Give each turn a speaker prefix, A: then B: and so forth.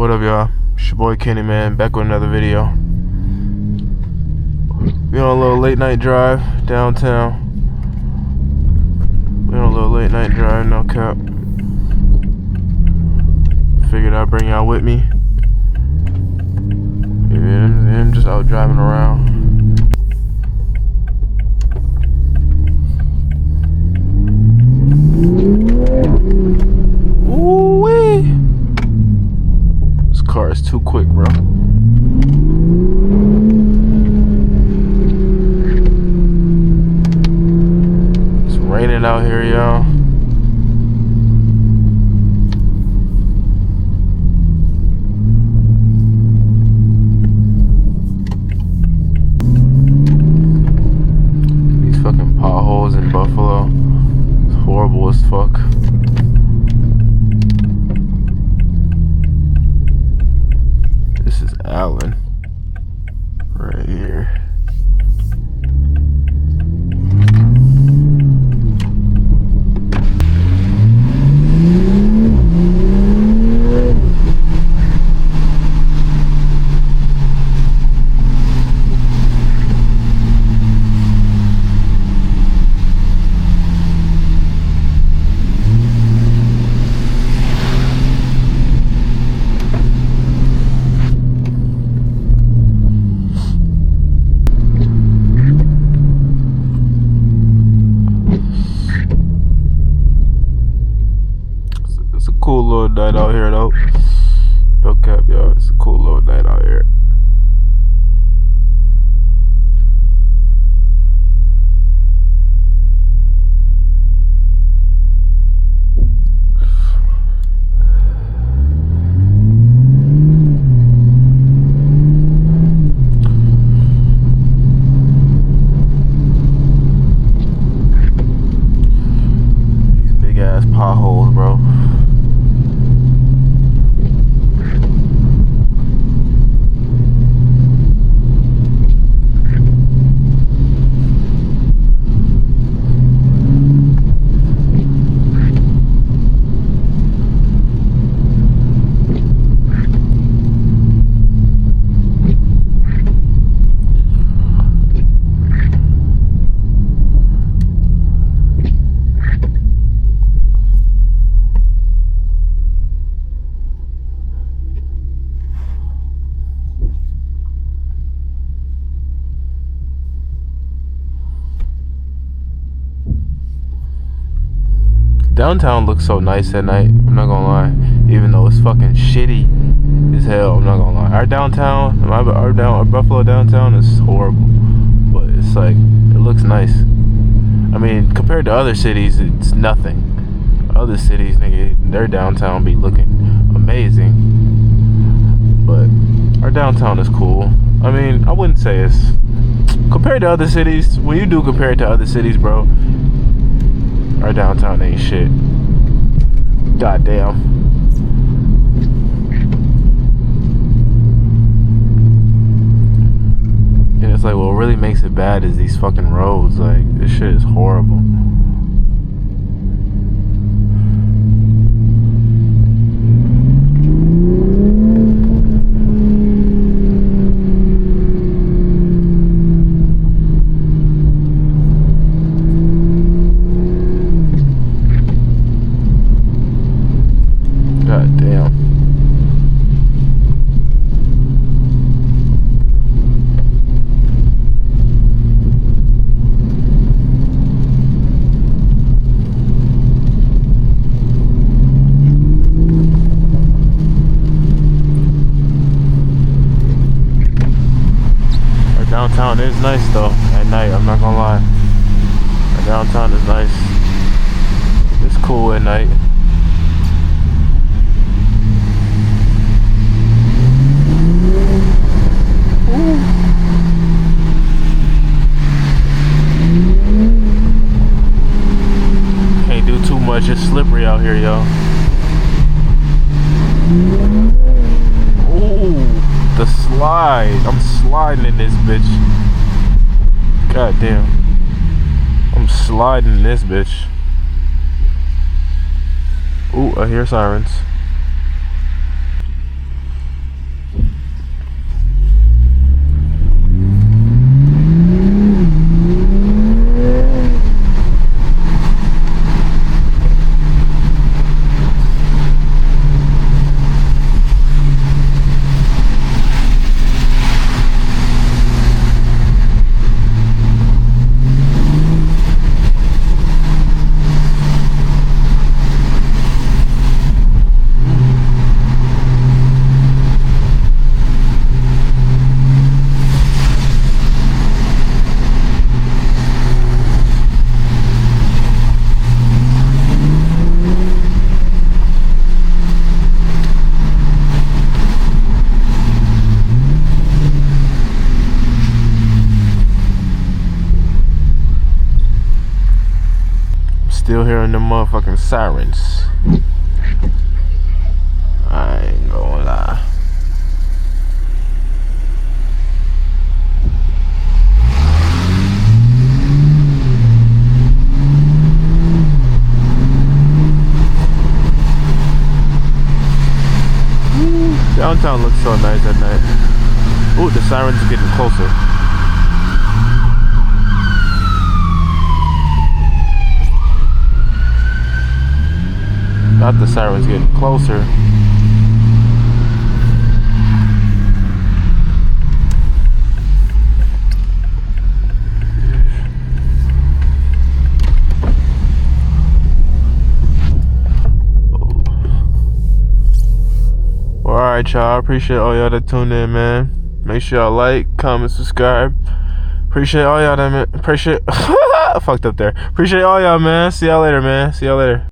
A: What up, y'all? It's your boy Kenny, man, back with another video. We on a little late night drive downtown. We on a little late night drive, no cap. Figured I'd bring y'all with me. Yeah, I'm just out driving around. Ooh-wee! This car is too quick, bro. It's raining out here, y'all. These fucking potholes in Buffalo. It's horrible as fuck. This is Allen right here. It's a cool little night out here, though. No cap, y'all. It's a cool little night out here. These big ass potholes, bro. Downtown looks so nice at night, I'm not gonna lie. Even though it's fucking shitty as hell, I'm not gonna lie. Our Buffalo downtown is horrible. But it's like, it looks nice. I mean, compared to other cities, it's nothing. Other cities, nigga, their downtown be looking amazing. But our downtown is cool. I mean, I wouldn't say it's... Compared to other cities, when you do compare it to other cities, bro, our downtown ain't shit. Goddamn. And it's like, what really makes it bad is these fucking roads. Like, this shit is horrible. God damn. Our downtown is nice though at night, I'm not gonna lie. Our downtown is nice. It's cool at night. Can't do too much, it's slippery out here, y'all. Ooh, the slide. I'm sliding in this bitch. God damn. I'm sliding in this bitch. Ooh, I hear sirens. hearing the motherfucking sirens. I ain't gonna lie. Downtown looks so nice at night. Ooh, the siren's getting closer. Not the siren's getting closer. Alright, y'all. I appreciate all y'all that tuned in, man. Make sure y'all like, comment, subscribe. Appreciate all y'all that, man. Appreciate I fucked up there. Appreciate all y'all, man. See y'all later, man. See y'all later.